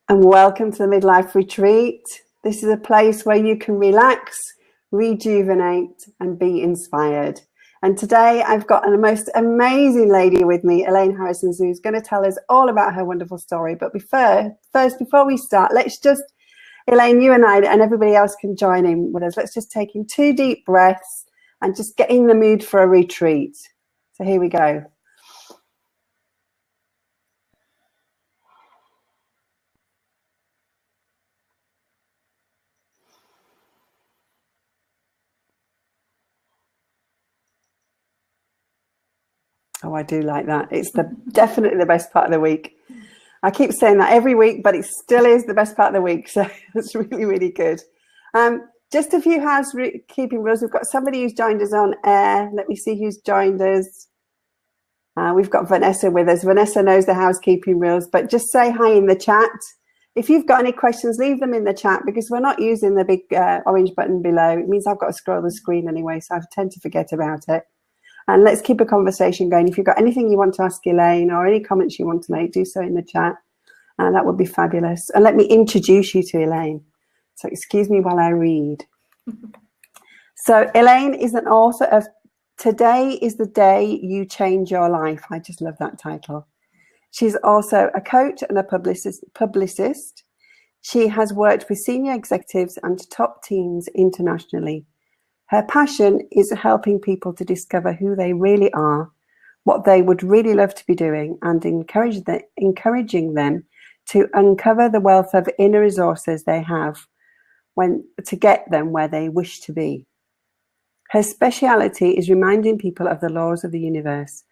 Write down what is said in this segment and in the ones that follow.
and welcome to the Midlife Retreat. This is a place where you can relax, rejuvenate, and be inspired. And today I've got a most amazing lady with me, Elaine Harrison, who's going to tell us all about her wonderful story. But before we start, let's just, Elaine, you and I and everybody else can join in with us. Let's just take in 2 deep breaths and just get in the mood for a retreat. So here we go. Oh, I do like that. It's definitely the best part of the week. I keep saying that every week, but it still is the best part of the week. So it's really, really good. Just a few housekeeping rules. We've got somebody who's joined us on air. Let me see who's joined us. We've got Vanessa with us. Vanessa knows the housekeeping rules, but just say hi in the chat. If you've got any questions, leave them in the chat because we're not using the big orange button below. It means I've got to scroll the screen anyway, so I tend to forget about it. And let's keep a conversation going. If you've got anything you want to ask Elaine or any comments you want to make, do so in the chat. That would be fabulous. And let me introduce you to Elaine. So excuse me while I read. So Elaine is an author of Today is the Day You Change Your Life. I just love that title. She's also a coach and a publicist. She has worked with senior executives and top teams internationally. Her passion is helping people to discover who they really are, what they would really love to be doing, and encouraging them to uncover the wealth of inner resources they have to get them where they wish to be. Her speciality is reminding people of the laws of the universe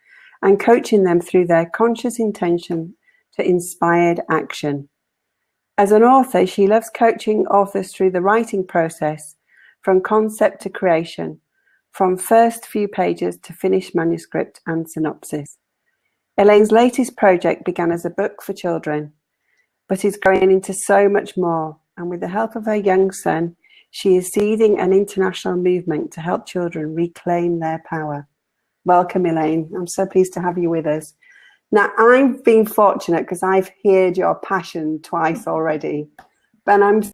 and coaching them through their conscious intention to inspired action. As an author, she loves coaching authors through the writing process, from concept to creation, from first few pages to finished manuscript and synopsis. Elaine's latest project began as a book for children, but is growing into so much more. And with the help of her young son, she is seeding an international movement to help children reclaim their power. Welcome, Elaine. I'm so pleased to have you with us. Now, I've been fortunate because I've heard your passion twice already. And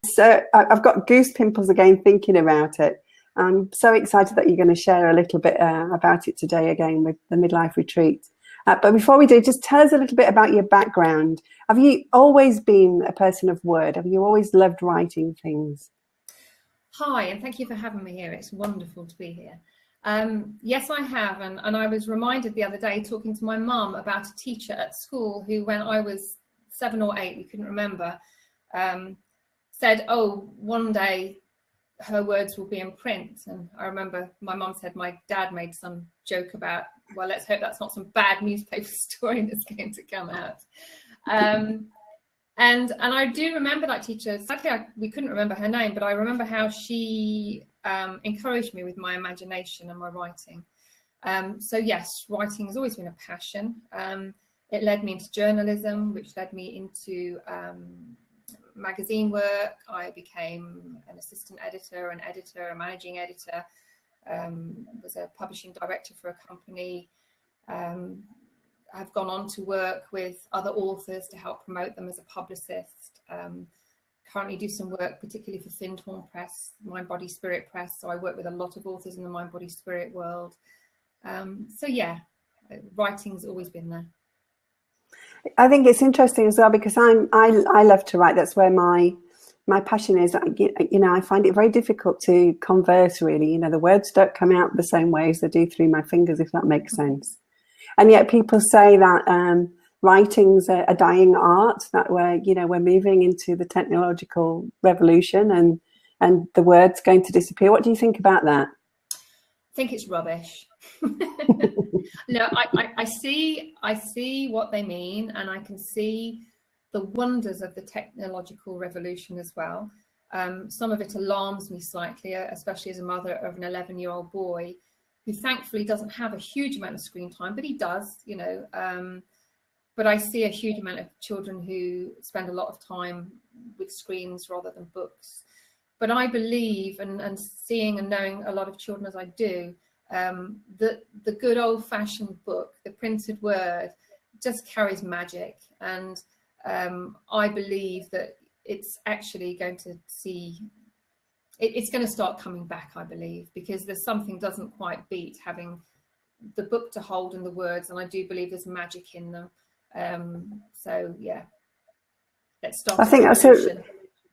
I've got goose pimples again thinking about it. I'm so excited that you're going to share a little bit about it today again with the Midlife Retreat. But before we do, just tell us a little bit about your background. Have you always been a person of word? Have you always loved writing things? Hi, and thank you for having me here. It's wonderful to be here. Yes, I have. And I was reminded the other day talking to my mum about a teacher at school who, when I was 7 or 8, we couldn't remember, said, oh, one day her words will be in print. And I remember my mum said my dad made some joke about, well, let's hope that's not some bad newspaper story that's going to come out. And I do remember that teacher. Sadly, we couldn't remember her name, but I remember how she encouraged me with my imagination and my writing. So yes, writing has always been a passion. It led me into journalism, which led me into magazine work. I became an assistant editor, a managing editor, was a publishing director for a company. I've gone on to work with other authors to help promote them as a publicist. Currently do some work particularly for Findhorn Press, Mind, Body, Spirit Press. So I work with a lot of authors in the Mind, Body, Spirit world. So yeah, writing's always been there. I think it's interesting as well because I love to write. That's where my passion is. You know, I find it very difficult to converse really. You know, the words don't come out the same way as they do through my fingers, if that makes sense. And yet people say that writing's a dying art, that we're moving into the technological revolution and the word's going to disappear. What do you think about that? I think it's rubbish. No, I see what they mean, and I can see the wonders of the technological revolution as well. Some of it alarms me slightly, especially as a mother of an 11-year-old boy who thankfully doesn't have a huge amount of screen time, but he does, you know. But I see a huge amount of children who spend a lot of time with screens rather than books. But I believe, and seeing and knowing a lot of children as I do, that the good old-fashioned book, the printed word, just carries magic. And I believe that it's actually going to it's going to start coming back, I believe, because there's something doesn't quite beat having the book to hold and the words, and I do believe there's magic in them. So yeah, let's start. I think that's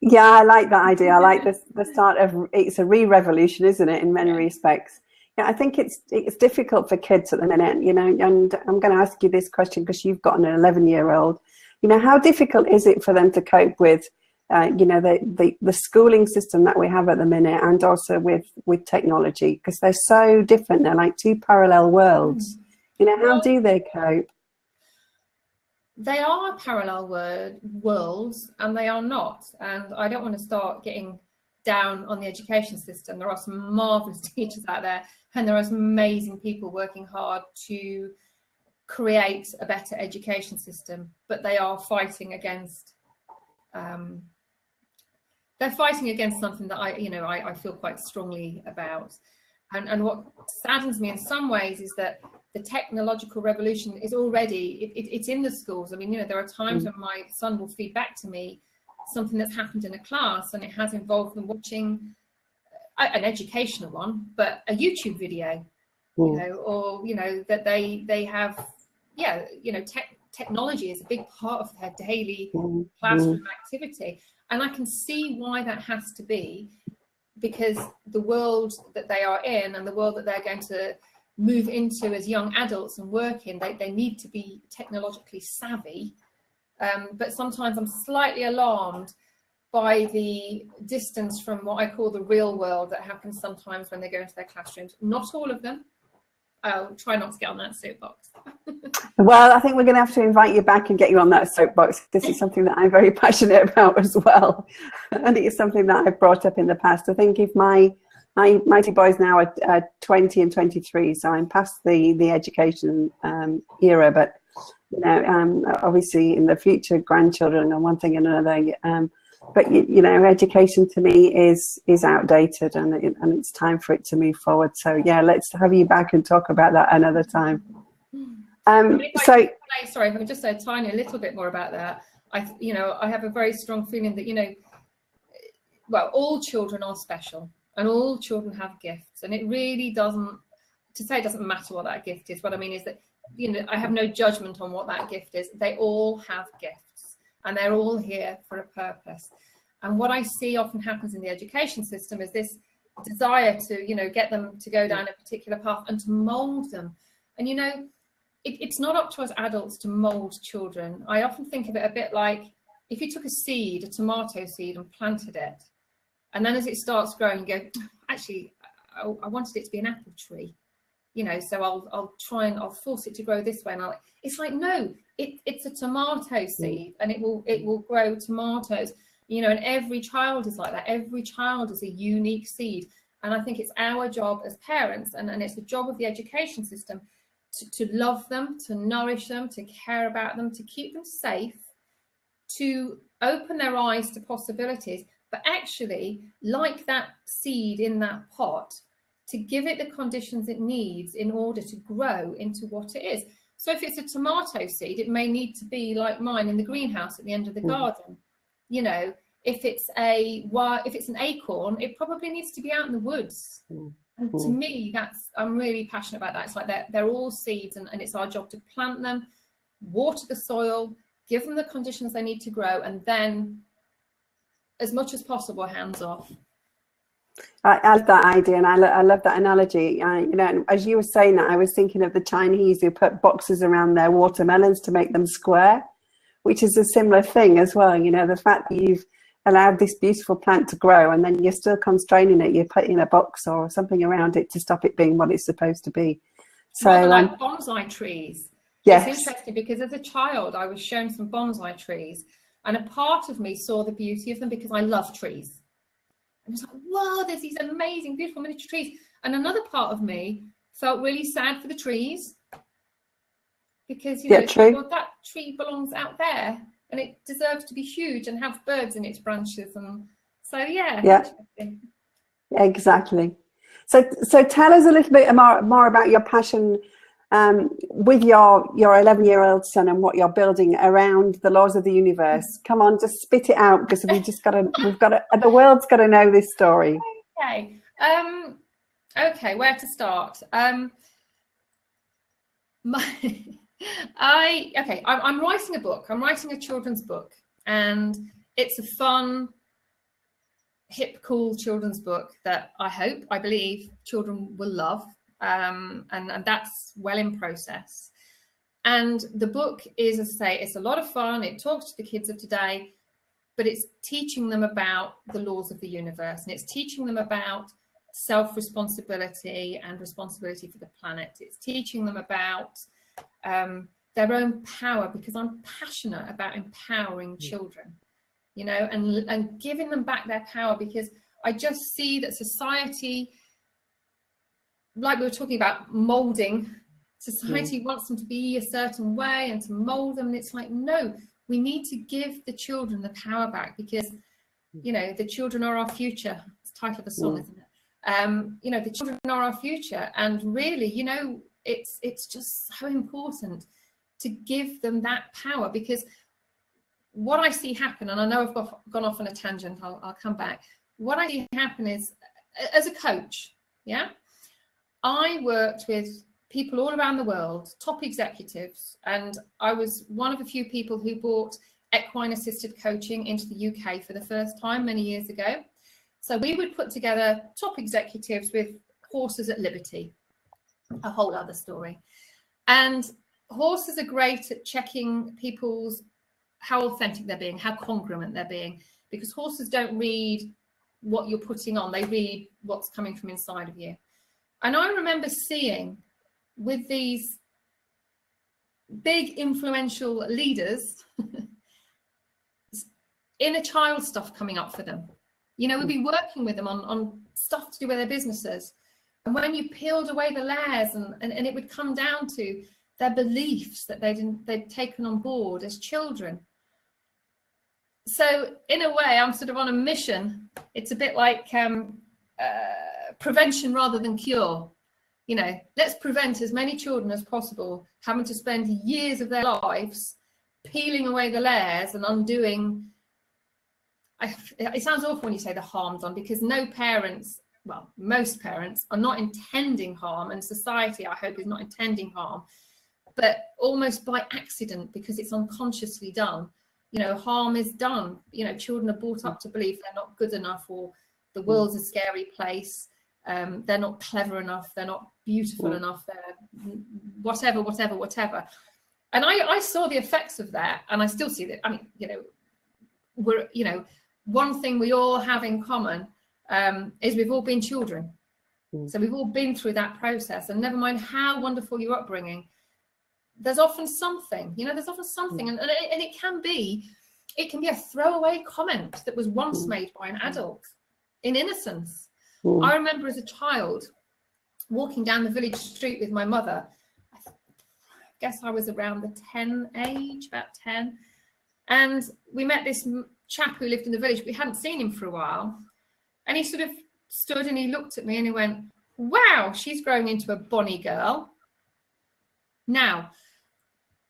yeah, I like that idea. I like the start of, it's a re-revolution, isn't it, in many respects. Yeah, I think it's difficult for kids at the minute, you know, and I'm going to ask you this question because you've got an 11-year-old. You know, how difficult is it for them to cope with, you know, the schooling system that we have at the minute, and also with technology, because they're so different. They're like two parallel worlds. You know, how do they cope? They are parallel worlds, and they are not. And I don't want to start getting down on the education system. There are some marvelous teachers out there, and there are some amazing people working hard to create a better education system. But they are fighting against. They're fighting against something that I feel quite strongly about. And what saddens me in some ways is that the technological revolution is already, it's in the schools. I mean, you know, there are times when my son will feed back to me something that's happened in a class, and it has involved them watching an educational one, but a YouTube video, you know, or, you know, that they have, yeah, you know, technology is a big part of their daily classroom activity. And I can see why that has to be, because the world that they are in and the world that they're going to move into as young adults and work in, they need to be technologically savvy. But sometimes I'm slightly alarmed by the distance from what I call the real world that happens sometimes when they go into their classrooms. Not all of them. I'll try not to get on that soapbox. Well, I think we're going to have to invite you back and get you on that soapbox. This is something that I'm very passionate about as well. And it's something that I've brought up in the past. I think if my two boys now are 20 and 23, so I'm past the education era, but you know, obviously in the future, grandchildren and one thing and another. But you know, education to me is outdated, and it's time for it to move forward. So yeah, let's have you back and talk about that another time. Sorry, if I can just say a tiny little bit more about that. I have a very strong feeling that, you know, well, all children are special and all children have gifts, and it really doesn't matter what that gift is. What I mean is that, you know, I have no judgment on what that gift is. They all have gifts, and they're all here for a purpose. And what I see often happens in the education system is this desire to, you know, get them to go down a particular path and to mold them. And, you know, it's not up to us adults to mold children. I often think of it a bit like if you took a seed, a tomato seed, and planted it, and then as it starts growing, you go, actually, I wanted it to be an apple tree, you know, so I'll force it to grow this way. And it's like, no, it's a tomato seed, and it will grow tomatoes, you know, and every child is like that. Every child is a unique seed. And I think it's our job as parents, and it's the job of the education system to love them, to nourish them, to care about them, to keep them safe, to open their eyes to possibilities, but actually, like that seed in that pot, to give it the conditions it needs in order to grow into what it is. So if it's a tomato seed, it may need to be like mine in the greenhouse at the end of the garden. You know, if it's an acorn, it probably needs to be out in the woods. And to me, I'm really passionate about that. It's like they're all seeds, and it's our job to plant them, water the soil, give them the conditions they need to grow, and then, as much as possible, hands off. I love that idea, and I love that analogy. You know, as you were saying that, I was thinking of the Chinese who put boxes around their watermelons to make them square, which is a similar thing as well. You know, the fact that you've allowed this beautiful plant to grow, and then you're still constraining it. You put in a box or something around it to stop it being what it's supposed to be. So, rather like bonsai trees. Yes. It's interesting because as a child, I was shown some bonsai trees, and a part of me saw the beauty of them because I love trees. I was like, whoa, there's these amazing, beautiful miniature trees. And another part of me felt really sad for the trees because, you know, well, that tree belongs out there and it deserves to be huge and have birds in its branches. And so, yeah. Exactly. So tell us a little bit more about your passion with your 11-year-old son and what you're building around the laws of the universe. Come on, just spit it out, because the world's got to know this story. Okay. Okay, where to start? I'm writing a book. I'm writing a children's book, and it's a fun, hip, cool children's book that I believe children will love. And that's well in process. And the book is, as I say, it's a lot of fun. It talks to the kids of today, but it's teaching them about the laws of the universe, and it's teaching them about self-responsibility and responsibility for the planet. It's teaching them about their own power, because I'm passionate about empowering children, you know, and giving them back their power, because I just see that society, like we were talking about molding, society wants them to be a certain way and to mold them. And it's like, no, we need to give the children the power back, because, you know, the children are our future. It's the title of the song, isn't it? You know, the children are our future. And really, you know, it's just so important to give them that power, because what I see happen, and I know I've gone off on a tangent, I'll come back. What I see happen is, as a coach, I worked with people all around the world, top executives, and I was one of a few people who brought equine assisted coaching into the UK for the first time many years ago. So we would put together top executives with horses at liberty, a whole other story. And horses are great at checking how authentic they're being, how congruent they're being, because horses don't read what you're putting on, they read what's coming from inside of you. And I remember seeing with these big influential leaders, inner child stuff coming up for them. You know, we'd be working with them on stuff to do with their businesses. And when you peeled away the layers and it would come down to their beliefs that they'd taken on board as children. So in a way, I'm sort of on a mission. It's a bit like prevention rather than cure. You know, let's prevent as many children as possible having to spend years of their lives peeling away the layers and undoing. It sounds awful when you say the harm done, because no parents, well, most parents are not intending harm, and society, I hope, is not intending harm, but almost by accident, because it's unconsciously done. You know, harm is done. You know, children are brought up to believe they're not good enough, or the world's a scary place. They're not clever enough. They're not beautiful enough. They're whatever. And I saw the effects of that, and I still see that. I mean, one thing we all have in common is we've all been children. So we've all been through that process, and never mind how wonderful your upbringing, there's often something, and it can be a throwaway comment that was once made by an adult in innocence. I remember as a child walking down the village street with my mother. I guess I was around the 10 age, about 10. And we met this chap who lived in the village. We hadn't seen him for a while. And he sort of stood and he looked at me and he went, "Wow, she's growing into a bonny girl." Now,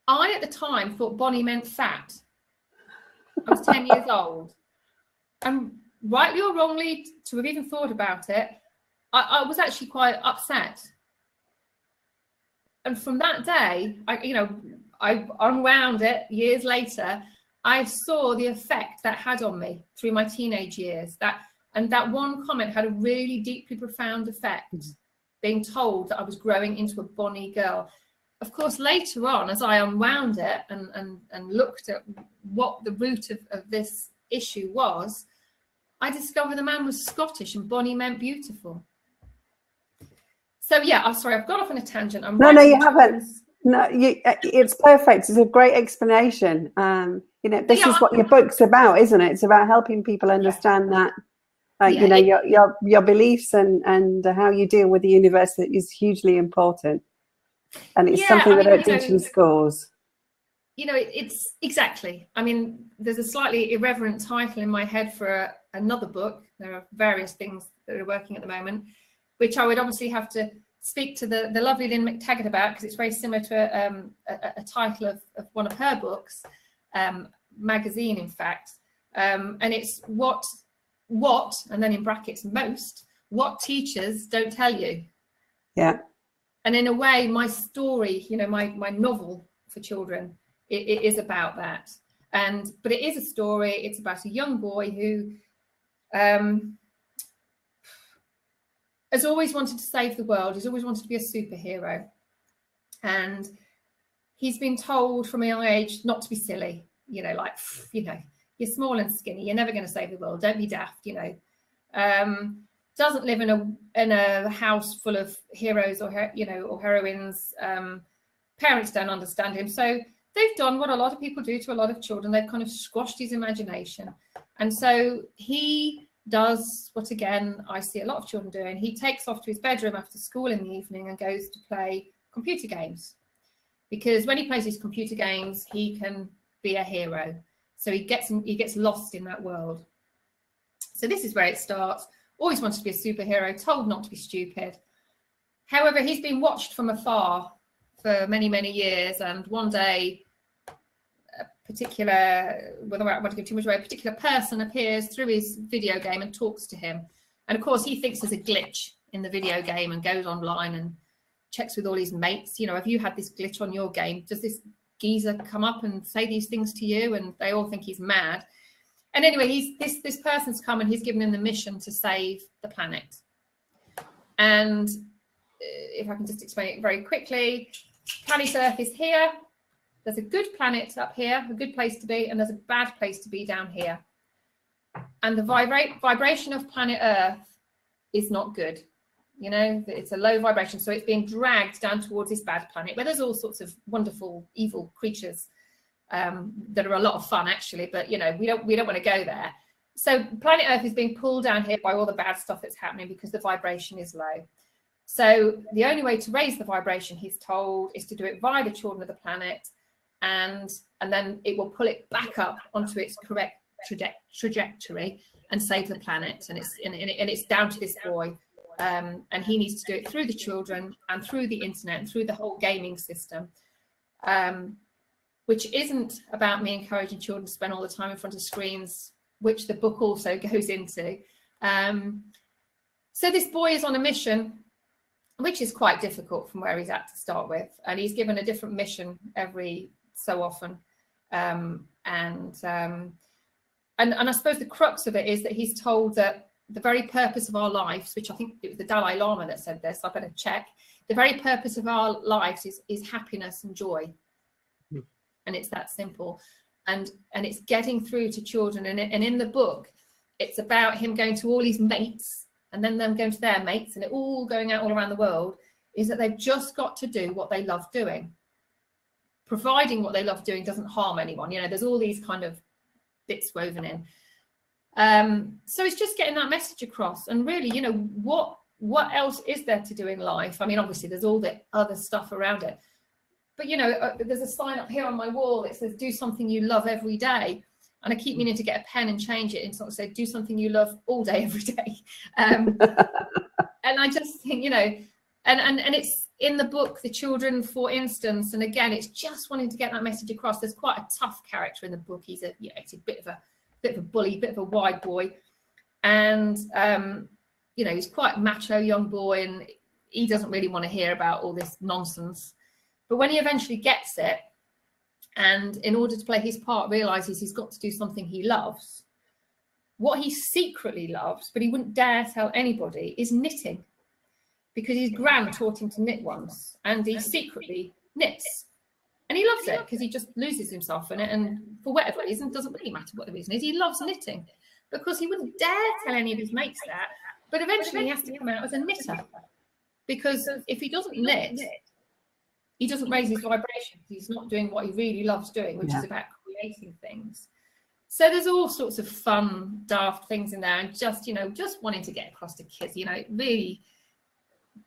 I at the time thought bonny meant fat. I was 10 years old. And rightly or wrongly, to have even thought about it, I was actually quite upset. And from that day, I unwound it years later. I saw the effect that had on me through my teenage years. That one comment had a really deeply profound effect, being told that I was growing into a bonny girl. Of course, later on, as I unwound it and looked at what the root of this issue was, I discovered the man was Scottish and bonny meant beautiful. So yeah, I'm sorry, I've gone off on a tangent. No, you haven't. No, it's perfect. It's a great explanation. This is what your book's about, isn't it? It's about helping people understand that, your beliefs and how you deal with the universe is hugely important. And it's something that I teach in schools. It's exactly. I mean, there's a slightly irreverent title in my head for another book. There are various things that are working at the moment, which I would obviously have to speak to the lovely Lynn McTaggart about, because it's very similar to a title of one of her books, magazine, in fact. And it's what, and then in brackets, most, what teachers don't tell you. Yeah. And in a way, my story, you know, my novel for children, it is about that. But it is a story. It's about a young boy who has always wanted to save the world. He's always wanted to be a superhero. And he's been told from a young age not to be silly, you know, like, you know, you're small and skinny, you're never going to save the world, don't be daft, you know. Doesn't live in a house full of heroes or, you know, or heroines. Parents don't understand him. So they've done what a lot of people do to a lot of children. They've kind of squashed his imagination. And so he does what, again, I see a lot of children doing. He takes off to his bedroom after school in the evening and goes to play computer games. Because when he plays his computer games, he can be a hero. So he gets lost in that world. So this is where it starts. Always wanted to be a superhero, told not to be stupid. However, he's been watched from afar for many, many years. And one day, a particular person appears through his video game and talks to him. And of course, he thinks there's a glitch in the video game and goes online and checks with all his mates. You know, have you had this glitch on your game? Does this geezer come up and say these things to you? And they all think he's mad. And anyway, this person's come and he's given him the mission to save the planet. And if I can just explain it very quickly, planet Earth is here. There's a good planet up here, a good place to be, and there's a bad place to be down here. And the vibration of planet Earth is not good. You know, it's a low vibration. So it's being dragged down towards this bad planet where there's all sorts of wonderful, evil creatures that are a lot of fun, actually. But, you know, we don't want to go there. So planet Earth is being pulled down here by all the bad stuff that's happening because the vibration is low. So the only way to raise the vibration, he's told, is to do it via the children of the planet. And then it will pull it back up onto its correct trajectory and save the planet. And it's down to this boy. And he needs to do it through the children and through the internet and through the whole gaming system, which isn't about me encouraging children to spend all the time in front of screens, which the book also goes into. So this boy is on a mission, which is quite difficult from where he's at to start with. And he's given a different mission every so often. And I suppose the crux of it is that he's told that the very purpose of our lives, which I think it was the Dalai Lama that said this, I better check. The very purpose of our lives is happiness and joy. Mm. And it's that simple. And it's getting through to children. And in the book, it's about him going to all his mates and then them going to their mates and it all going out all around the world, is that they've just got to do what they love doing. Providing what they love doing doesn't harm anyone. You know, there's all these kind of bits woven in. So it's just getting that message across. And really, you know, what else is there to do in life? I mean, obviously there's all the other stuff around it, but you know, there's a sign up here on my wall that says do something you love every day, and I keep meaning to get a pen and change it and sort of say do something you love all day every day. And I just think, you know, and it's in the book, the children, for instance, and again, it's just wanting to get that message across. There's quite a tough character in the book. He's a bit of a bully, bit of a wide boy, and you know, he's quite a macho young boy, and he doesn't really want to hear about all this nonsense. But when he eventually gets it, and in order to play his part realizes he's got to do something he loves, what he secretly loves but he wouldn't dare tell anybody is knitting, because his gran taught him to knit once, and he secretly knits. And he loves it because he just loses himself in it. And for whatever reason, it doesn't really matter what the reason is, he loves knitting, because he wouldn't dare tell any of his mates that. But eventually he has to come out as a knitter, because if he doesn't knit, he doesn't raise his vibration. He's not doing what he really loves doing, which is about creating things. So there's all sorts of fun, daft things in there. And just, you know, just wanting to get across to kids, you know, it really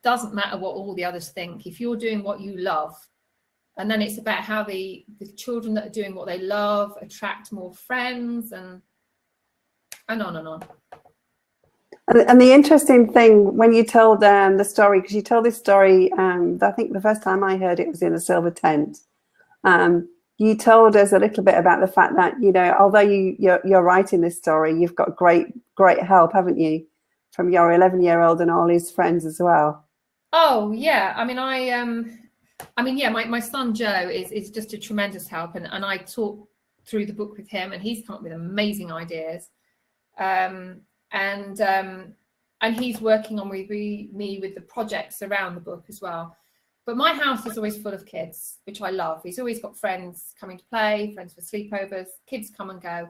doesn't matter what all the others think. If you're doing what you love, and then it's about how the children that are doing what they love attract more friends, and on and on. And the interesting thing when you told the story, because you told this story, I think the first time I heard it was in a silver tent. You told us a little bit about the fact that, you know, although you're writing this story, you've got great help, haven't you, from your 11-year-old and all his friends as well. Oh yeah, I mean, yeah, my son Joe is just a tremendous help, and I talk through the book with him, and he's come up with amazing ideas, and he's working on with me with the projects around the book as well. But my house is always full of kids, which I love. He's always got friends coming to play, friends for sleepovers, kids come and go.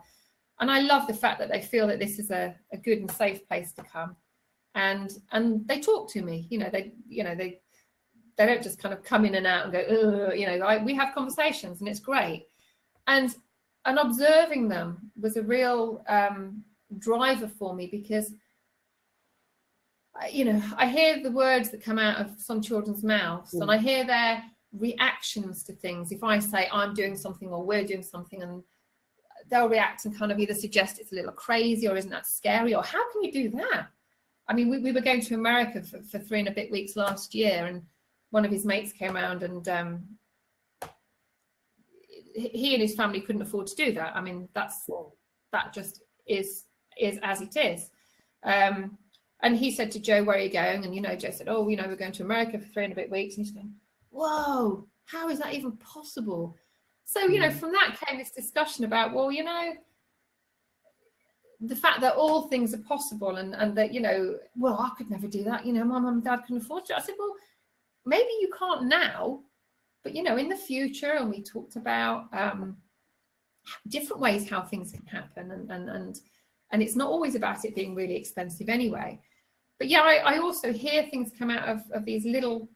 And I love the fact that they feel that this is a good and safe place to come. And they talk to me, they don't just kind of come in and out and go, we have conversations, and it's great. And observing them was a real driver for me, because I hear the words that come out of some children's mouths, and I hear their reactions to things. If I say I'm doing something or we're doing something, and they'll react and kind of either suggest it's a little crazy, or isn't that scary, or how can you do that? I mean, we were going to America for 3 and a bit weeks last year, and one of his mates came around, and he and his family couldn't afford to do that. I mean, that just is as it is. And he said to Joe, "Where are you going?" And Joe said, "Oh, we're going to America for 3 and a bit weeks." And he's going, "Whoa, how is that even possible?" So from that came this discussion about, well, the fact that all things are possible, and that well, I could never do that. My mum and dad couldn't afford to. I said, well, maybe you can't now, but in the future. And we talked about different ways how things can happen, and it's not always about it being really expensive anyway. But yeah, I also hear things come out of these little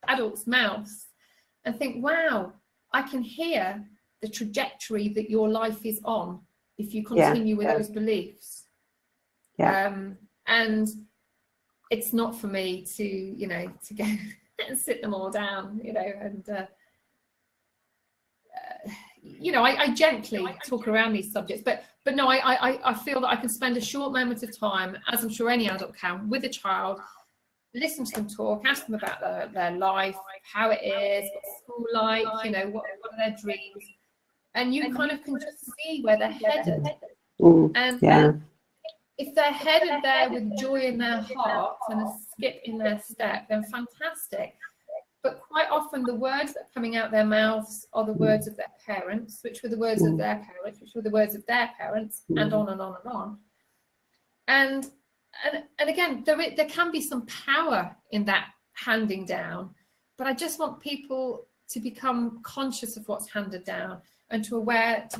adults' mouths, and think, wow, I can hear the trajectory that your life is on if you continue with those beliefs. And it's not for me to to go and sit them all down, I gently talk around these subjects, but no, I feel that I can spend a short moment of time, as I'm sure any adult can, with a child, listen to them talk, ask them about their life, how it is, what's school like, what are their dreams, and you kind of can just see where they're headed. And if they're headed there with joy in their heart and a skip in their step, then fantastic. But quite often the words that are coming out their mouths are the words of their parents, which were the words of their parents, which were the words of their parents, and on and on and on. And again, there can be some power in that handing down, but I just want people to become conscious of what's handed down, and to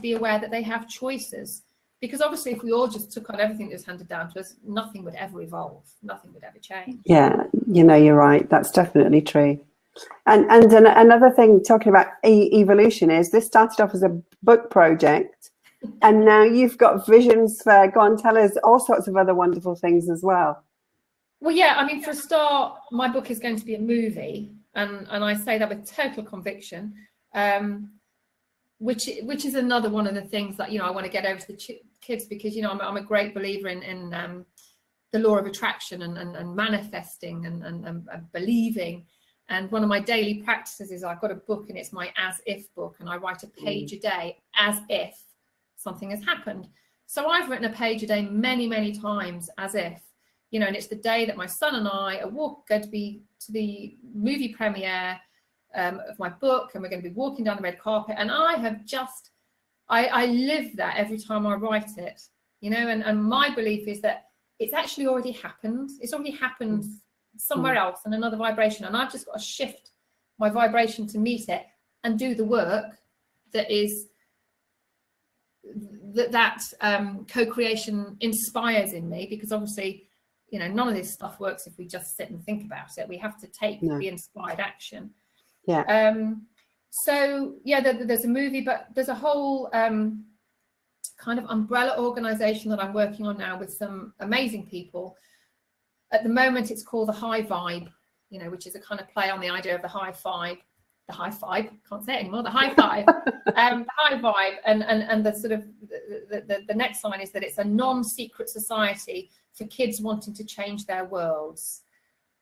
be aware that they have choices. Because obviously, if we all just took on everything that was handed down to us, nothing would ever evolve, nothing would ever change. Yeah, you're right. That's definitely true. And another thing, talking about evolution, is this started off as a book project, and now you've got visions for, go on, tell us all sorts of other wonderful things as well. Well, yeah, I mean, for a start, my book is going to be a movie, and I say that with total conviction, which is another one of the things that I want to get over to the kids, because I'm a great believer in the law of attraction and manifesting and believing. And one of my daily practices is I've got a book, and it's my as if book, and I write a page a day as if something has happened. So I've written a page a day many times as if, and it's the day that my son and I are going to be to the movie premiere of my book, and we're going to be walking down the red carpet, and I live that every time I write it, and my belief is that it's actually already happened. It's already happened somewhere else in another vibration, and I've just got to shift my vibration to meet it and do the work that is that co-creation inspires in me, because obviously none of this stuff works if we just sit and think about it. We have to take the inspired action. So yeah, there's a movie, but there's a whole kind of umbrella organization that I'm working on now with some amazing people. At the moment, it's called the High Vibe, which is a kind of play on the idea of the high five. the high five, can't say it anymore, the high five, the high vibe, and the sort of the next line is that it's a non-secret society for kids wanting to change their worlds.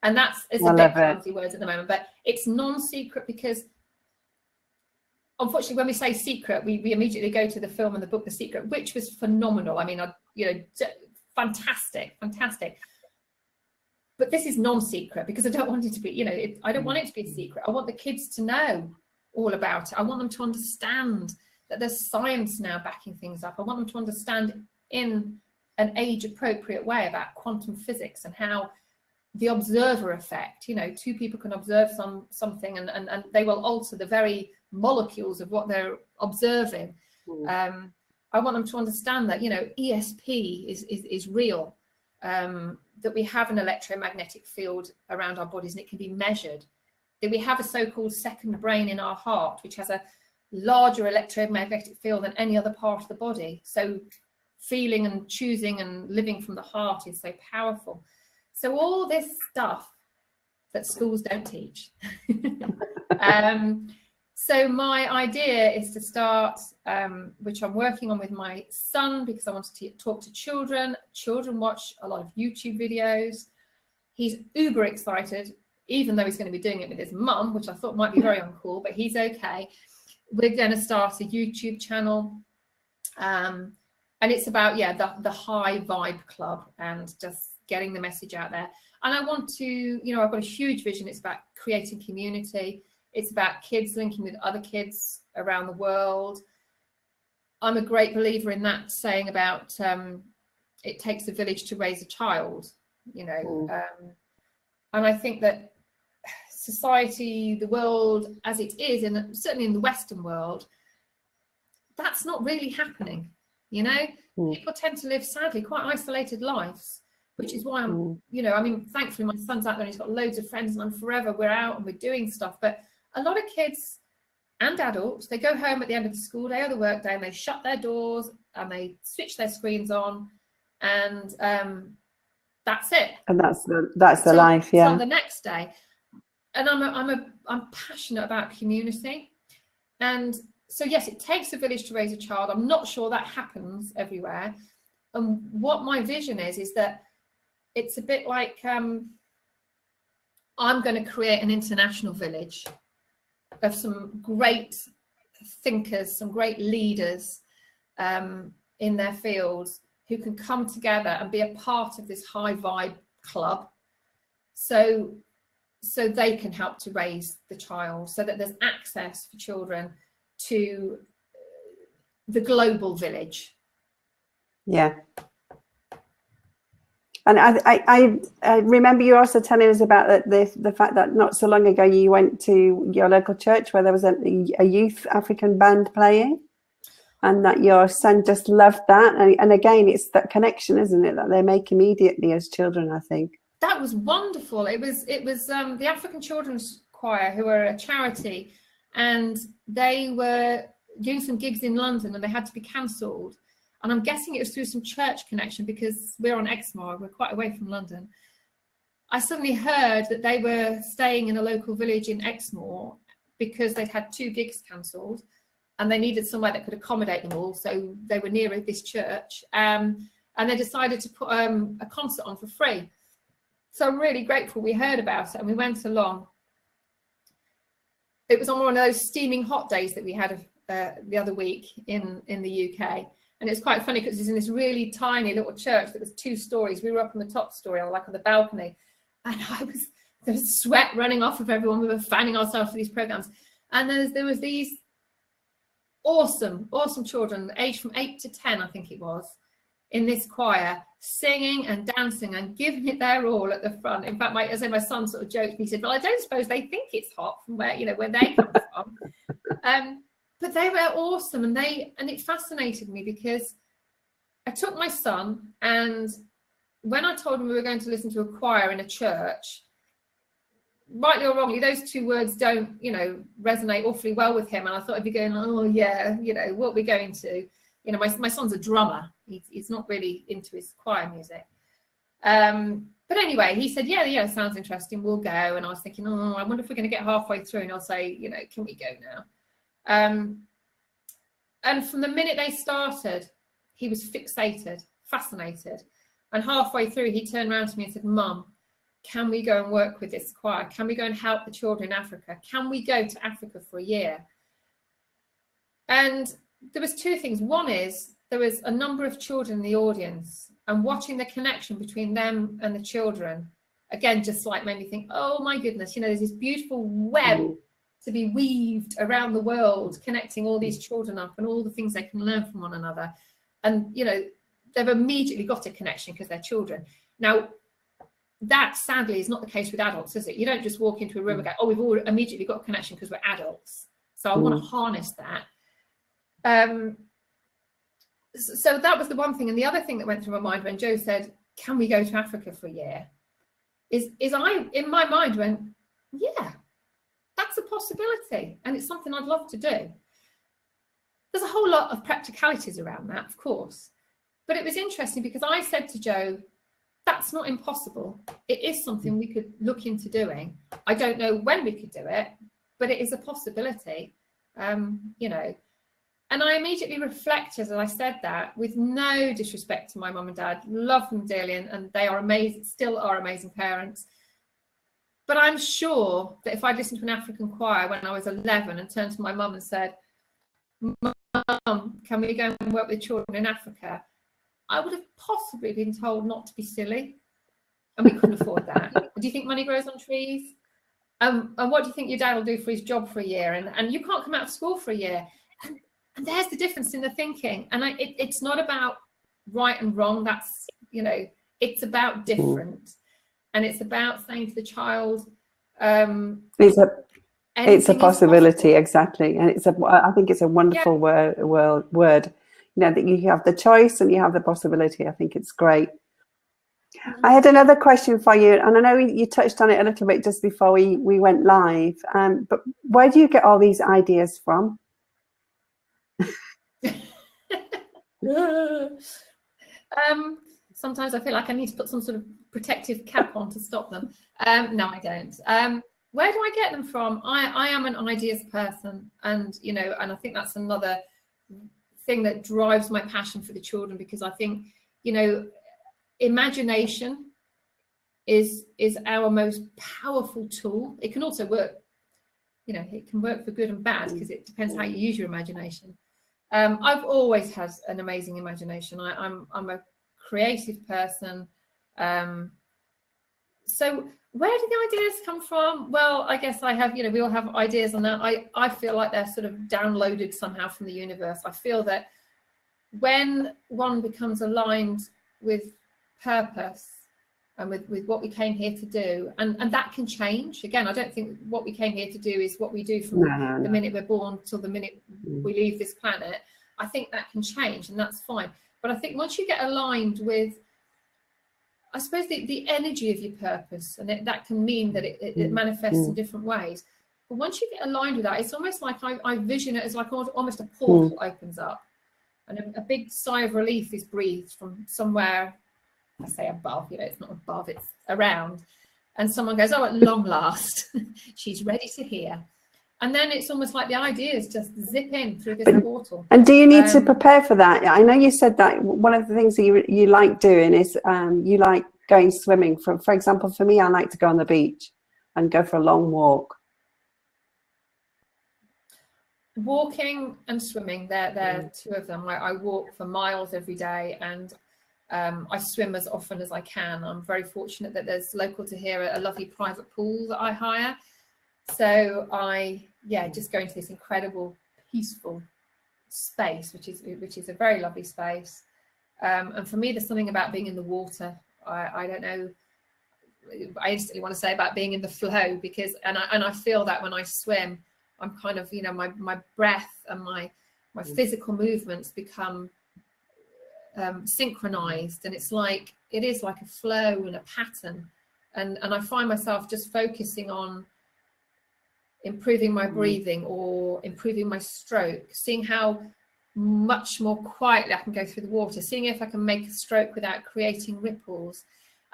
And it's a bit fancy words at the moment, but it's non-secret because unfortunately when we say secret, we immediately go to the film and the book The Secret, which was phenomenal. I mean, fantastic. But this is non-secret because I don't want it to be, I don't want it to be a secret. I want the kids to know all about it. I want them to understand that there's science now backing things up. I want them to understand in an age-appropriate way about quantum physics and how the observer effect, two people can observe something and they will alter the very molecules of what they're observing. I want them to understand that, ESP is real, that we have an electromagnetic field around our bodies and it can be measured, that we have a so-called second brain in our heart, which has a larger electromagnetic field than any other part of the body. So feeling and choosing and living from the heart is so powerful. So all this stuff that schools don't teach. So my idea is to start, which I'm working on with my son, because I want to talk to children. Children watch a lot of YouTube videos. He's uber excited, even though he's going to be doing it with his mum, which I thought might be very uncool, but he's okay. We're going to start a YouTube channel. And it's about, the high vibe club and just getting the message out there. And I want to, I've got a huge vision. It's about creating community. It's about kids linking with other kids around the world. I'm a great believer in that saying about it takes a village to raise a child, and I think that society, the world as it is, certainly in the Western world, that's not really happening. People tend to live, sadly, quite isolated lives, which is why I'm, thankfully my son's out there and he's got loads of friends and we're out and we're doing stuff. But a lot of kids and adults, they go home at the end of the school day or the work day and they shut their doors and they switch their screens on and that's it. And that's the life, yeah. So the next day. And I'm passionate about community. And so, yes, it takes a village to raise a child. I'm not sure that happens everywhere. And what my vision is that it's a bit like I'm going to create an international village of some great thinkers, some great leaders in their fields who can come together and be a part of this high vibe club. So they can help to raise the child, so that there's access for children to the global village. Yeah. And I remember you also telling us about the fact that not so long ago you went to your local church where there was a youth African band playing, and that your son just loved that. And again, it's that connection, isn't it, that they make immediately as children, I think. That was wonderful. It was the African Children's Choir, who are a charity, and they were doing some gigs in London and they had to be cancelled. And I'm guessing it was through some church connection because we're on Exmoor, we're quite away from London. I suddenly heard that they were staying in a local village in Exmoor because they'd had 2 gigs cancelled and they needed somewhere that could accommodate them all. So they were near this church and they decided to put a concert on for free. So I'm really grateful we heard about it and we went along. It was on one of those steaming hot days that we had the other week in the UK. And it's quite funny because it's in this really tiny little church that was 2 stories. We were up on the top story, on the balcony. And there was sweat running off of everyone. We were fanning ourselves for these programs. And there was these awesome children, aged from 8 to 10, I think it was, in this choir, singing and dancing and giving it their all at the front. In fact, my son sort of joked, he said, well, I don't suppose they think it's hot from where they come from. But they were awesome, and it fascinated me because I took my son, and when I told him we were going to listen to a choir in a church, rightly or wrongly, those 2 words don't, resonate awfully well with him. And I thought he'd be going, oh yeah, what are we going to? My son's a drummer. He's not really into his choir music. But But anyway, he said, yeah, sounds interesting, we'll go. And I was thinking, oh, I wonder if we're going to get halfway through and I'll say, you know, can we go now? And from the minute they started, he was fixated, fascinated. And halfway through, he turned around to me and said, Mum, can we go and work with this choir? Can we go and help the children in Africa? Can we go to Africa for a year? And there was two things. One is there was a number of children in the audience, and watching the connection between them and the children, again, just like made me think, oh my goodness, you know, there's this beautiful web to be weaved around the world, connecting all these children up and all the things they can learn from one another. And, you know, they've immediately got a connection because they're children. Now, that sadly is not the case with adults, is it? You don't just walk into a room and go, oh, we've all immediately got a connection because we're adults. So I want to harness that. So that was the one thing. And the other thing that went through my mind when Joe said, can we go to Africa for a year? Is I, in my mind, went, yeah, that's a possibility. And it's something I'd love to do. There's a whole lot of practicalities around that, of course. But it was interesting because I said to Joe, that's not impossible. It is something we could look into doing. I don't know when we could do it, but it is a possibility, you know. And I immediately reflected, as I said that, with no disrespect to my mum and dad, love them dearly, and they are amazing, still are amazing parents. But I'm sure that if I'd listened to an African choir when I was 11 and turned to my mum and said, Mum, can we go and work with children in Africa? I would have possibly been told not to be silly, and we couldn't afford that. Do you think money grows on trees? And what do you think your dad will do for his job for a year? And you can't come out of school for a year. And there's the difference in the thinking. And it's not about right and wrong. That's, you know, it's about different. And it's about saying to the child, it's a possibility, exactly. And I think it's a wonderful word. You know, that you have the choice and you have the possibility. I think it's great. I had another question for you, and I know you touched on it a little bit just before we went live. But where do you get all these ideas from? Sometimes I feel like I need to put some sort of protective cap on to stop them. No, I don't. Where do I get them from? I am an ideas person, and you know, and I think that's another thing that drives my passion for the children, because I think, you know, imagination is our most powerful tool. It can also work, you know, it can work for good and bad because it depends how you use your imagination. I've always had an amazing imagination. I'm a creative person. So where do the ideas come from? Well, I guess I have, you know, we all have ideas on that. I feel like they're sort of downloaded somehow from the universe. I feel that when one becomes aligned with purpose and with what we came here to do, and that can change. Again, I don't think what we came here to do is what we do from the minute we're born till the minute we leave this planet. I think that can change, and that's fine. But I think once you get aligned with, I suppose, the energy of your purpose, and that can mean that it manifests in different ways. But once you get aligned with that, it's almost like I vision it as like almost a portal opens up, and a big sigh of relief is breathed from somewhere. I say above, you know, it's not above, it's around. And someone goes, oh, at long last, she's ready to hear. And then it's almost like the ideas just zip in through this portal. And do you need to prepare for that? I know you said that one of the things that you like doing is you like going swimming. For example, for me, I like to go on the beach and go for a long walk. Walking and swimming, they're two of them. I walk for miles every day, and I swim as often as I can. I'm very fortunate that there's local to here a lovely private pool that I hire. So I just go into this incredible peaceful space, which is a very lovely space. And for me, there's something about being in the water. I don't know, I instantly want to say about being in the flow, because and I feel that when I swim, I'm kind of, you know, my breath and my physical movements become synchronized, and it is like a flow and a pattern, and I find myself just focusing on improving my breathing or improving my stroke, seeing how much more quietly I can go through the water, seeing if I can make a stroke without creating ripples.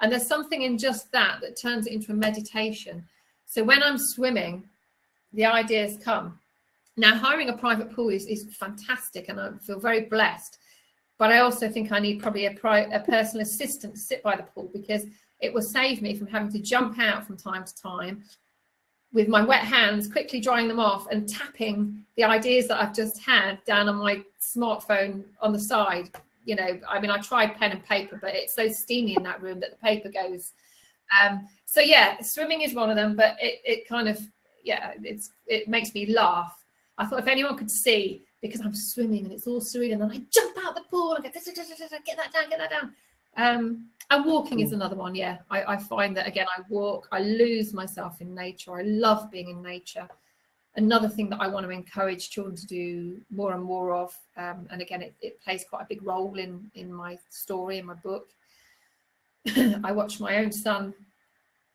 And there's something in just that turns it into a meditation. So when I'm swimming, the ideas come. Now, hiring a private pool is fantastic, and I feel very blessed. But I also think I need probably a personal assistant to sit by the pool, because it will save me from having to jump out from time to time with my wet hands, quickly drying them off and tapping the ideas that I've just had down on my smartphone on the side. You know, I mean, I tried pen and paper, but it's so steamy in that room that the paper goes. So yeah, swimming is one of them, but it kind of, yeah, it makes me laugh. I thought if anyone could see, because I'm swimming and it's all surreal, and then I jump out the pool and I go, get that down. And walking is another one. Yeah, I find that, again, I walk, I lose myself in nature. I love being in nature. Another thing that I want to encourage children to do more and more of, and again, it plays quite a big role in my story, in my book. I watch my own son.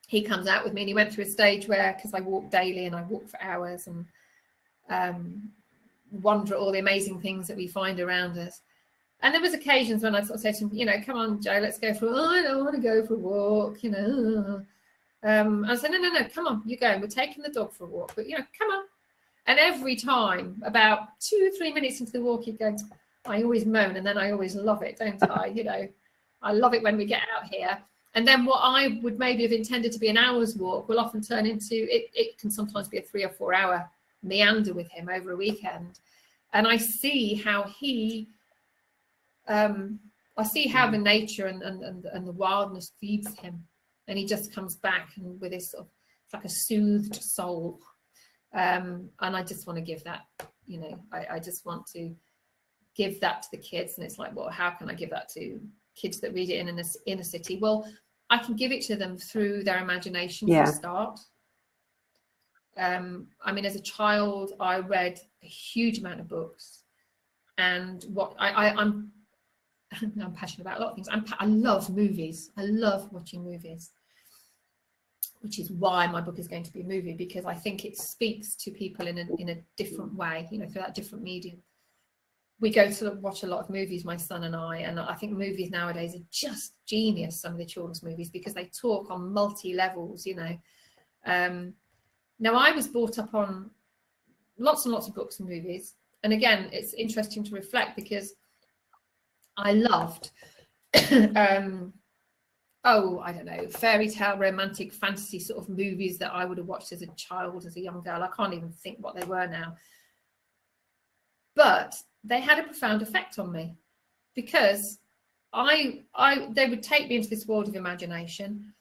He comes out with me, and he went through a stage where, because I walk daily and I walk for hours and wonder at all the amazing things that we find around us. And there was occasions when I sort of said to him, you know, come on, Joe, let's go for, I don't want to go for a walk, you know. I said, no, come on, you go. We're taking the dog for a walk, but, you know, come on. And every time, about 2 or 3 minutes into the walk, he'd go, I always moan, and then I always love it, don't I? You know, I love it when we get out here. And then what I would maybe have intended to be an hour's walk will often turn into, it can sometimes be a 3 or 4 hour meander with him over a weekend. And I see how the nature and the wildness feeds him, and he just comes back and with this sort of, it's like a soothed soul. And I just want to give that, you know, I just want to give that to the kids. And it's like, well, how can I give that to kids that read it in an inner city? Well, I can give it to them through their imagination for a start. I mean, as a child, I read a huge amount of books, and what I'm passionate about a lot of things. I love movies. I love watching movies, which is why my book is going to be a movie, because I think it speaks to people in a different way, you know, through that different medium. We go to watch a lot of movies, my son and I think movies nowadays are just genius, some of the children's movies, because they talk on multi-levels, you know. Now, I was brought up on lots and lots of books and movies. And again, it's interesting to reflect, because I loved, I don't know, fairy tale, romantic, fantasy sort of movies that I would have watched as a child, as a young girl. I can't even think what they were now. But they had a profound effect on me, because they would take me into this world of imagination,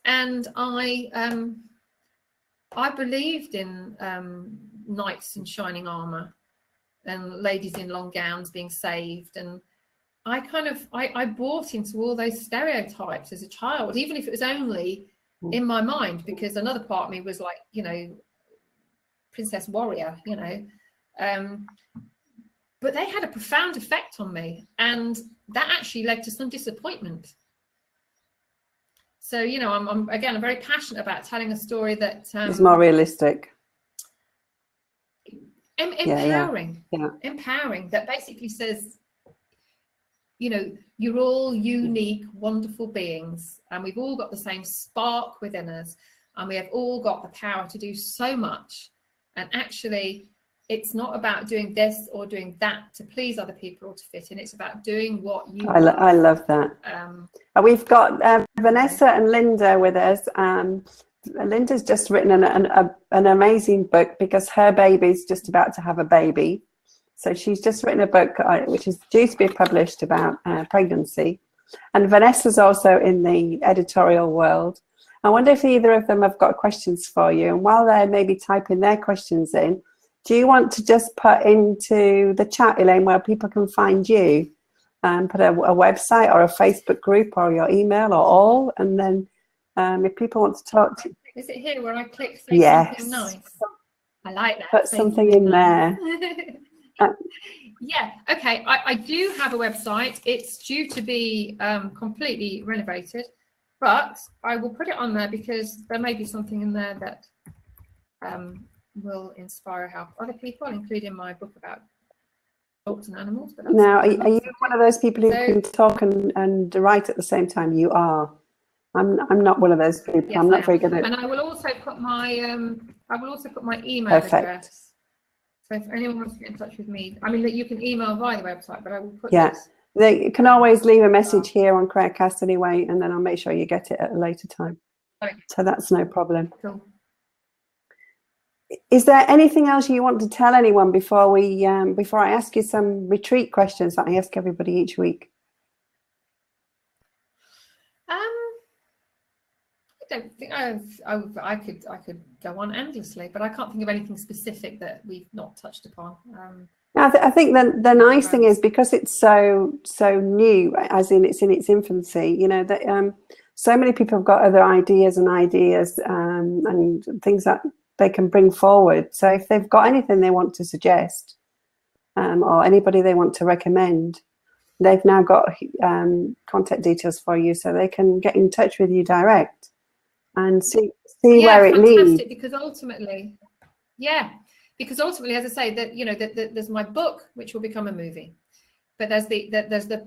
and I believed in knights in shining armor and ladies in long gowns being saved, and I bought into all those stereotypes as a child, even if it was only in my mind, because another part of me was like, you know, princess warrior, you know. But they had a profound effect on me, and that actually led to some disappointment. So, you know, I'm very passionate about telling a story that is more realistic, empowering, empowering, that basically says, you know, you're all unique, wonderful beings, and we've all got the same spark within us, and we have all got the power to do so much. And actually, it's not about doing this or doing that to please other people or to fit in. It's about doing what you want. I love that. We've got Vanessa and Linda with us. Linda's just written an amazing book, because her baby's just about to have a baby. So she's just written a book which is due to be published about pregnancy. And Vanessa's also in the editorial world. I wonder if either of them have got questions for you. And while they're maybe typing their questions in, do you want to just put into the chat, Elaine, where people can find you? Put a website or a Facebook group or your email or all, and then if people want to talk to you. Is it here where I click through something nice? I like that. Put something in there. Yeah, okay. I do have a website. It's due to be completely renovated, but I will put it on there, because there may be something in there that will inspire, help other people, including my book about dogs and animals. Now, are you one of those people who can talk and write at the same time? You are. I'm not one of those people. Yes, I'm not very good at. And I will also put my email Perfect. address. So if anyone wants to get in touch with me, I mean, that you can email via the website, but I will put this. They can always leave a message here on Craigcast anyway, and then I'll make sure you get it at a later time. Okay. So that's no problem. Cool. Is there anything else you want to tell anyone before we before I ask you some retreat questions that I ask everybody each week? I don't think I could go on endlessly, but I can't think of anything specific that we've not touched upon. I think the nice thing is, because it's so new, as in it's in its infancy, you know, that so many people have got other ideas and things that they can bring forward. So if they've got anything they want to suggest, or anybody they want to recommend, they've now got contact details for you, so they can get in touch with you direct and see where it leads. Because ultimately, as I say, that, you know, that there's my book, which will become a movie, but there's the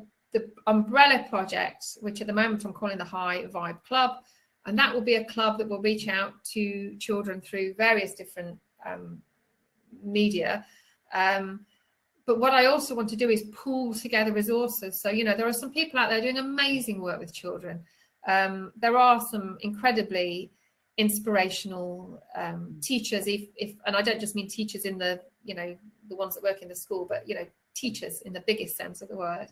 umbrella project, which at the moment I'm calling the High Vibe Club, and that will be a club that will reach out to children through various different media. But what I also want to do is pool together resources. So, you know, there are some people out there doing amazing work with children. There are some incredibly inspirational teachers, and I don't just mean teachers in the, you know, the ones that work in the school, but, you know, teachers in the biggest sense of the word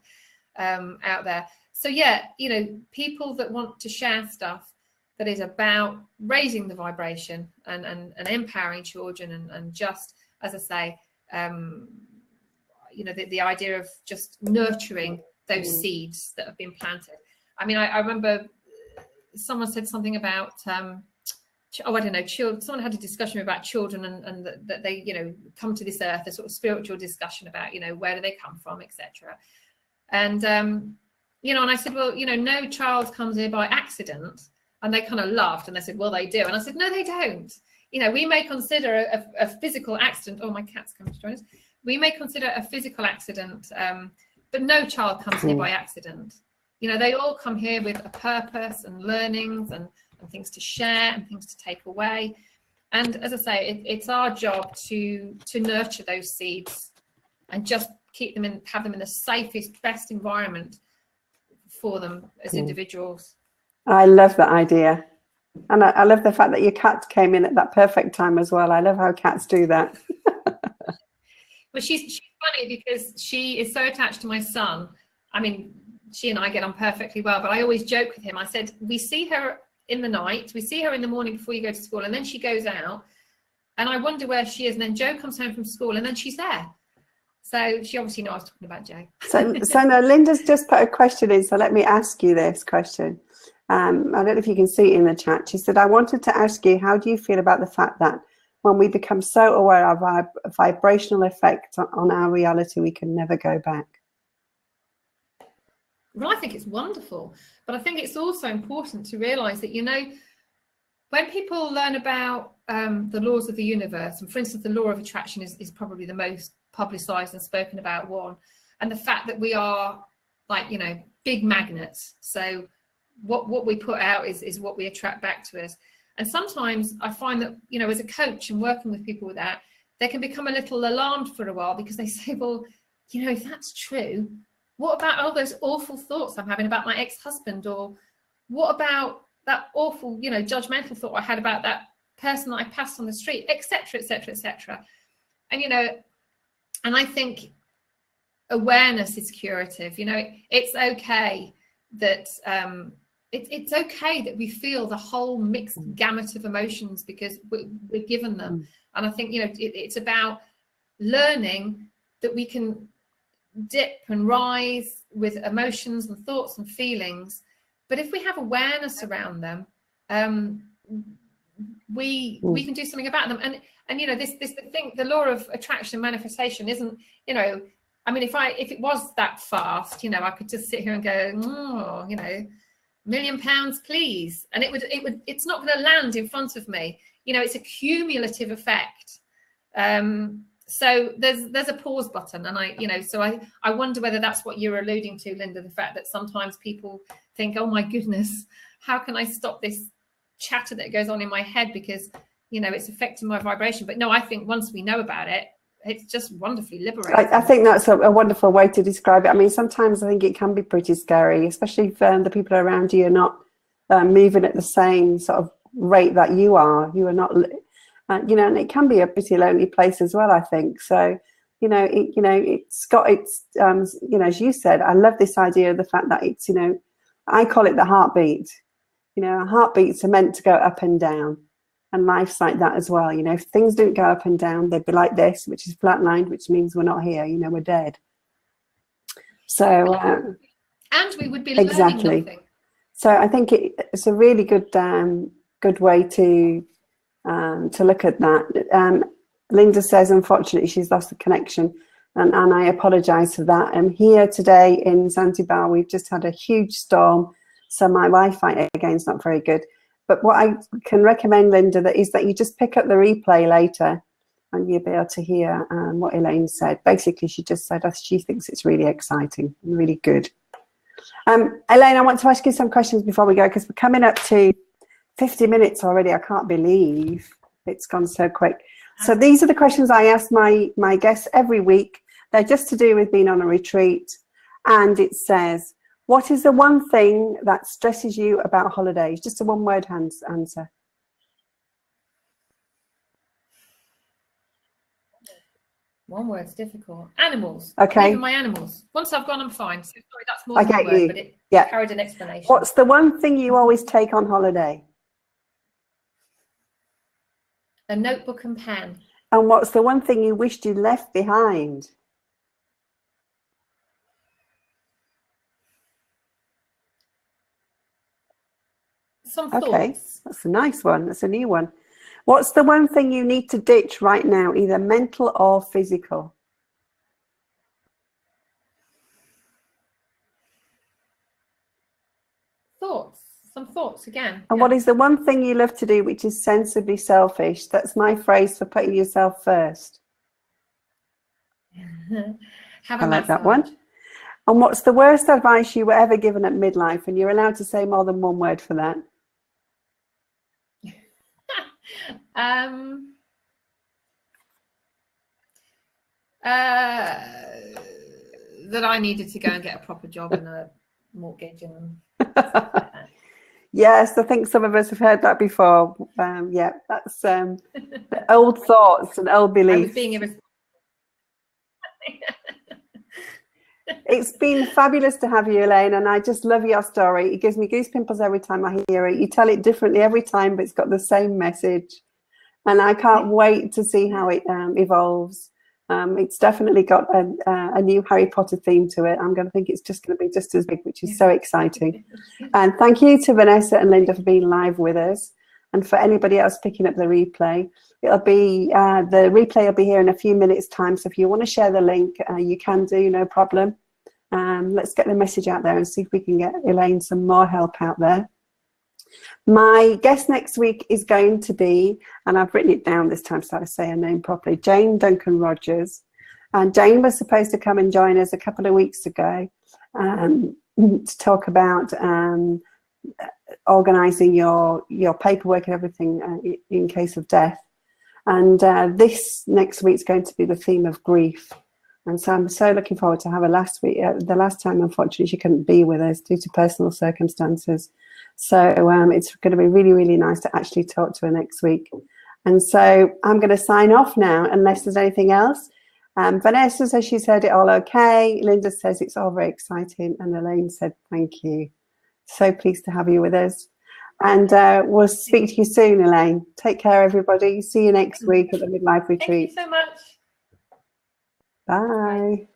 out there. So, yeah, you know, people that want to share stuff that is about raising the vibration and empowering children and just, as I say, you know, the idea of just nurturing those seeds that have been planted. I mean, I remember someone said something about, I don't know, children. Someone had a discussion about children and that they, you know, come to this earth, a sort of spiritual discussion about, you know, where do they come from, etc. And, you know, and I said, well, you know, no child comes here by accident. And they kind of laughed and they said, well, they do. And I said, no, they don't. You know, we may consider a physical accident. Oh, my cat's coming to join us. We may consider a physical accident, but no child comes here by accident. You know, they all come here with a purpose and learnings and things to share and things to take away. And as I say, it's our job to nurture those seeds and just keep them in, have them in the safest, best environment for them as individuals. I love that idea. And I love the fact that your cat came in at that perfect time as well. I love how cats do that. But she's funny because she is so attached to my son. I mean, she and I get on perfectly well, but I always joke with him. I said, we see her in the night, we see her in the morning before you go to school, and then she goes out, and I wonder where she is. And then Joe comes home from school, and then she's there. So she obviously knows I was talking about Joe. So now Linda's just put a question in, so let me ask you this question. I don't know if you can see it in the chat. She said, I wanted to ask you, how do you feel about the fact that when we become so aware of our vibrational effect on our reality, we can never go back? Well, I think it's wonderful, but I think it's also important to realize that, you know, when people learn about the laws of the universe, and for instance, the law of attraction is probably the most publicized and spoken about one, and the fact that we are, like, you know, big magnets. So what we put out is what we attract back to us. And sometimes I find that, you know, as a coach and working with people with that, they can become a little alarmed for a while because they say, well, you know, if that's true, what about all those awful thoughts I'm having about my ex-husband? Or what about that awful, you know, judgmental thought I had about that person that I passed on the street, etc., etc., etc. And, you know, and I think awareness is curative. You know, it's okay that it's okay that we feel the whole mixed gamut of emotions because we're given them. And I think, you know, it's about learning that we can dip and rise with emotions and thoughts and feelings, but if we have awareness around them, we can do something about them. And you know, this thing, the law of attraction and manifestation isn't, you know, I mean, if it was that fast, you know, I could just sit here and go, oh, you know, £1 million, please, and it's not going to land in front of me. You know, it's a cumulative effect. So there's a pause button, and you know, so I wonder whether that's what you're alluding to, Linda, the fact that sometimes people think, oh my goodness, how can I stop this chatter that goes on in my head, because it's affecting my vibration. But no, I think once we know about it, it's just wonderfully liberating. I think that's a wonderful way to describe it. I mean, sometimes I think it can be pretty scary, especially if the people around you are not moving at the same sort of rate that you are. You are not, and it can be a pretty lonely place as well, I think. So, it's got its, as you said, I love this idea of the fact that it's, I call it the heartbeat. Heartbeats are meant to go up and down. And life's like that as well. If things didn't go up and down, they'd be like this, which is flatlined, which means we're not here. We're dead. So, and we would be learning nothing. So I think it's a really good way to look at that. Linda says, unfortunately, she's lost the connection, and I apologise for that. I'm here today in Zanzibar. We've just had a huge storm, so my Wi-Fi again is not very good. But what I can recommend, Linda, is that you just pick up the replay later and you'll be able to hear what Elaine said. Basically, she just said she thinks it's really exciting and really good. Elaine, I want to ask you some questions before we go, because we're coming up to 50 minutes already. I can't believe it's gone so quick. So these are the questions I ask my guests every week. They're just to do with being on a retreat. And it says, what is the one thing that stresses you about holidays? Just a one-word answer. One word's difficult. Animals. Okay. Even my animals. Once I've gone, I'm fine. So sorry, that's more than one word, but it carried an explanation. What's the one thing you always take on holiday? A notebook and pen. And what's the one thing you wished you left behind? Some thoughts. Okay, that's a nice one. That's a new one. What's the one thing you need to ditch right now, either mental or physical? Thoughts. Some thoughts again. And what is the one thing you love to do which is sensibly selfish? That's my phrase for putting yourself first. Have a I like that massage. one. And what's the worst advice you were ever given at midlife? And you're allowed to say more than one word for that. That I needed to go and get a proper job and a mortgage and stuff like that. Yes, I think some of us have heard that before. Yeah, that's old thoughts and old beliefs. I was being irresponsible. It's been fabulous to have you, Elaine, and I just love your story. It gives me goose pimples every time I hear it. You tell it differently every time, but it's got the same message. And I can't wait to see how it evolves. It's definitely got a new Harry Potter theme to it. I'm going to think it's just going to be just as big, which is so exciting. And thank you to Vanessa and Linda for being live with us. And for anybody else picking up the replay, it'll be the replay will be here in a few minutes' time. So if you want to share the link, you can do, no problem. Let's get the message out there and see if we can get Elaine some more help out there. My guest next week is going to be, and I've written it down this time so I say her name properly, Jane Duncan Rogers. And Jane was supposed to come and join us a couple of weeks ago to talk about organising your paperwork and everything in case of death. And this next week's going to be the theme of grief. And so I'm so looking forward to have her last week. The last time, unfortunately, she couldn't be with us due to personal circumstances. So it's going to be really, really nice to actually talk to her next week. And so I'm going to sign off now, unless there's anything else. Vanessa says she's heard it all okay. Linda says it's all very exciting. And Elaine said, thank you. So pleased to have you with us. And we'll speak to you soon, Elaine. Take care, everybody. See you next week at the Midlife Retreat. Thank you so much. Bye.